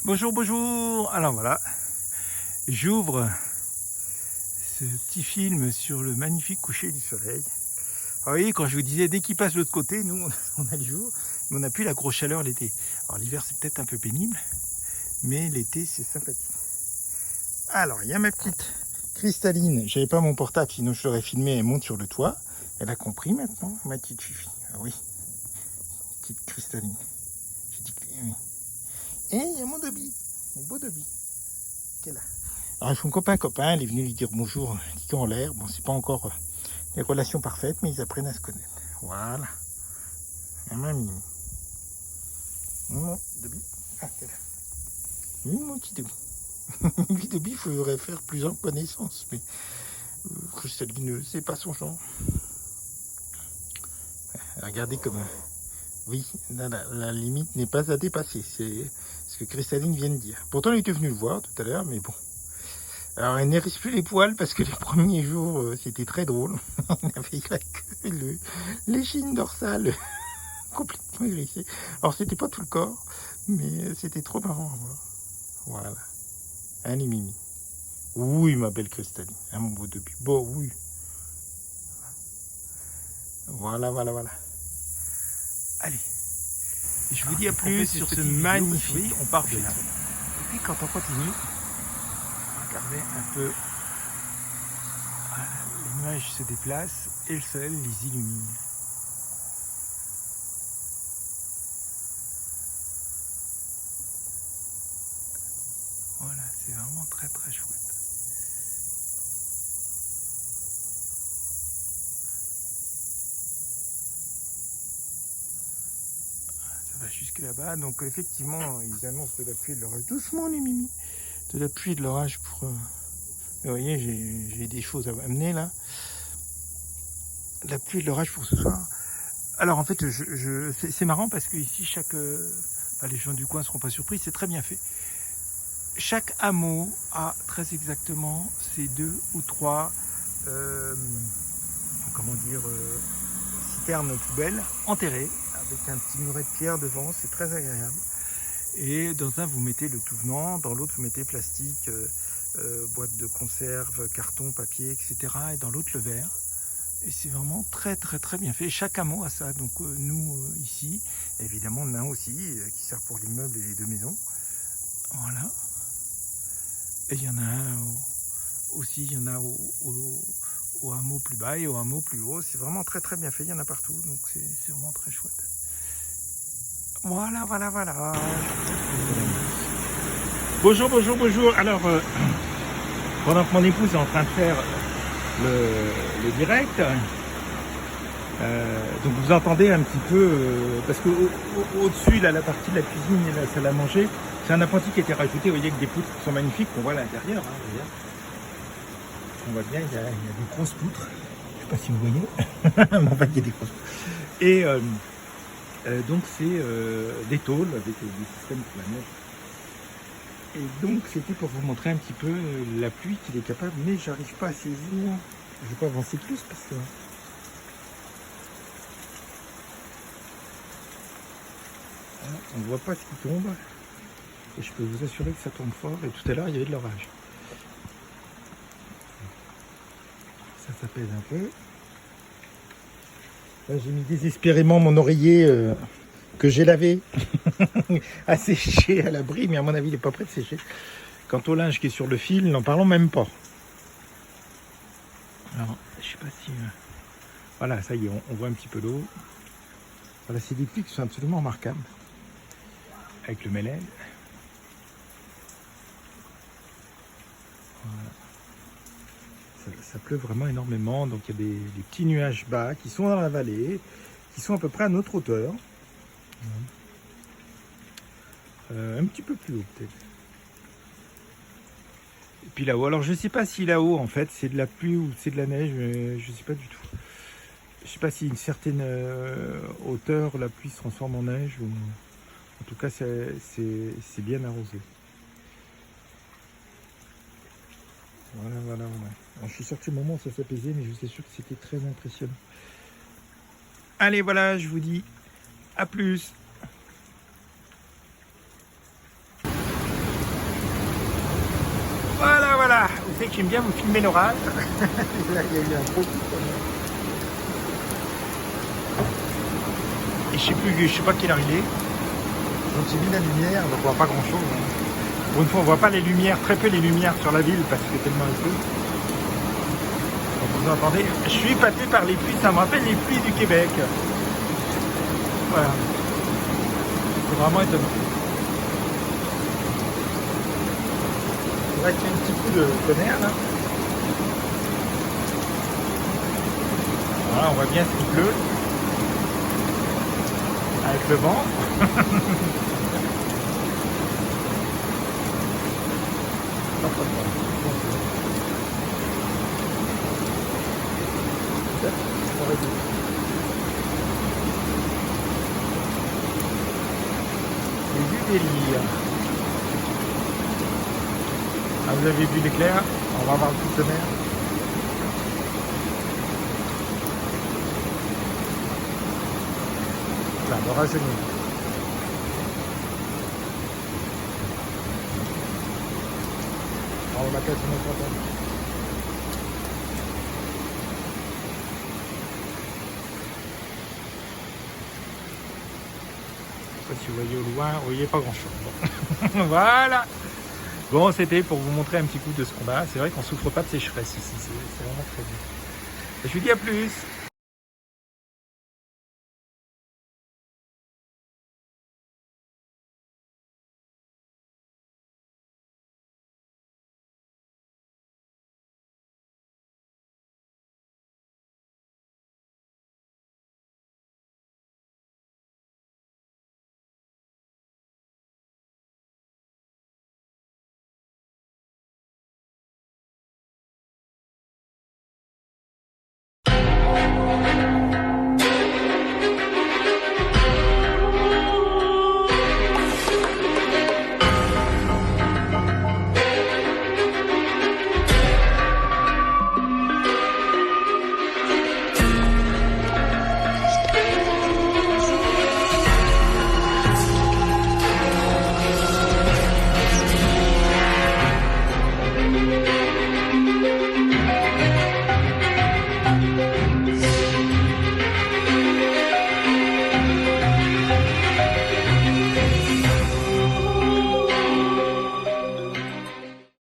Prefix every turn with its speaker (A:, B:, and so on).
A: Bonjour, bonjour. Alors voilà, j'ouvre ce petit film sur le magnifique coucher du soleil. Alors, vous voyez, quand je vous disais, dès qu'il passe de l'autre côté, nous, on a le jour, mais on n'a plus la grosse chaleur l'été. Alors l'hiver, c'est peut-être un peu pénible, mais l'été, c'est sympathique. Alors, il y a ma petite cristalline. J'avais pas mon portable, sinon je l'aurais filmé. Elle monte sur le toit. Elle a compris maintenant, ma petite fifi. Ah oui, petite cristalline. J'ai dit que oui. Et il y a mon Dobby, mon beau Dobby, qui est là. Alors, ils font copain, elle est venue lui dire bonjour, dit en l'air. Bon, c'est pas encore des relations parfaites, mais ils apprennent à se connaître. Voilà. Et mamie. Mon Dobby. Ah, t'es là. Oui, mon petit Dobby. Lui, Dobby, il faudrait faire plusieurs connaissances, mais cristalline, c'est pas son genre. Regardez comme... Oui, la limite n'est pas à dépasser. C'est ce que Cristalline vient de dire. Pourtant, elle était venue le voir tout à l'heure, mais bon. Alors, elle n'érisse plus les poils parce que les premiers jours, c'était très drôle. On avait la queue, l'échine dorsale complètement hérissée. Alors, c'était pas tout le corps, mais c'était trop marrant à voir. Voilà. Allez, Mimi. Oui, ma belle Cristalline. Hein, mon beau Dobby. Bon, oui. Voilà. Allez. Je vous dis à plus sur ce magnifique. On part de là. Et puis, quand on continue, regardez un peu. Voilà, les nuages se déplacent et le soleil les illumine. Voilà, c'est vraiment très très chouette. Ça va jusque là-bas. Donc effectivement, ils annoncent de la pluie et de l'orage. Doucement les mimis. De la pluie et de l'orage pour... Vous voyez, j'ai des choses à amener là. De la pluie et de l'orage pour ce soir. Alors en fait, c'est marrant parce que ici, les gens du coin ne seront pas surpris, c'est très bien fait. Chaque hameau a très exactement ces 2 ou 3 citernes poubelles enterrées avec un petit muret de pierre devant, c'est très agréable. Et dans un, vous mettez le tout venant, dans l'autre, vous mettez plastique, boîte de conserve, carton, papier, etc. Et dans l'autre, le verre. Et c'est vraiment très très très bien fait. Chaque hameau a ça. Donc nous ici, évidemment, on en a un aussi qui sert pour l'immeuble et les 2 maisons. Voilà. Et il y en a un aussi, il y en a au hameau plus bas et au hameau plus haut. C'est vraiment très très bien fait. Il y en a partout. Donc c'est vraiment très chouette. Voilà. Bonjour. Alors, pendant que mon épouse est en train de faire le direct, donc vous entendez un petit peu, parce que au-dessus, là, la partie de la cuisine et la salle à manger, c'est un appentis qui a été rajouté, vous voyez, avec des poutres qui sont magnifiques, qu'on voit à l'intérieur. Hein, on voit bien, il y a des grosses poutres, je ne sais pas si vous voyez, mais enfin, il y a des grosses poutres. Et donc c'est des tôles avec des systèmes pour la neige. Et donc c'était pour vous montrer un petit peu la pluie qu'il est capable, mais j'arrive pas à saisir. Je vais pas avancer plus parce que on ne voit pas ce qui tombe. Et je peux vous assurer que ça tombe fort. Et tout à l'heure il y avait de l'orage. Ça pèse un peu. Là j'ai mis désespérément mon oreiller que j'ai lavé à sécher à l'abri, mais à mon avis il n'est pas prêt de sécher. Quant au linge qui est sur le fil, n'en parlons même pas. Alors, je sais pas si... Voilà, ça y est, on voit un petit peu l'eau. Voilà, c'est des pluies qui sont absolument remarquables. Avec le Mélène. Voilà. Ça pleut vraiment énormément. Donc il y a des petits nuages bas qui sont dans la vallée, qui sont à peu près à notre hauteur. Un petit peu plus haut peut-être. Et puis là-haut, alors je ne sais pas si là-haut en fait c'est de la pluie ou c'est de la neige, mais je ne sais pas du tout. Je ne sais pas si une certaine hauteur la pluie se transforme en neige ou... En tout cas c'est bien arrosé. Voilà. Alors, je suis sorti au moment où ça s'apaisait, mais je suis sûr que c'était très impressionnant. Allez, voilà, je vous dis à plus. savez que j'aime bien vous filmer l'orage. Là, il y a eu un gros coup. Et je sais pas quelle heure il est. Donc j'ai mis la lumière, donc on voit pas grand chose. Pour une fois on voit pas les lumières, très peu les lumières sur la ville parce que c'est tellement peu. Donc vous entendez, je suis épaté par les pluies, ça me rappelle les pluies du Québec. Voilà. C'est vraiment étonnant. C'est vrai qu'il y a un petit coup de tonnerre là. Voilà, on voit bien ce qu'il pleut. Avec le vent. C'est du délire. Ah, vous avez vu l'éclair? On va voir le coup de tonnerre. Là, l'orage est venu. On va quasiment s'entendre. Je sais pas si vous voyez au loin, vous voyez pas grand chose. Voilà. Bon, c'était pour vous montrer un petit coup de ce combat. C'est vrai qu'on souffre pas de sécheresse ici, c'est vraiment très bien. Je vous dis à plus.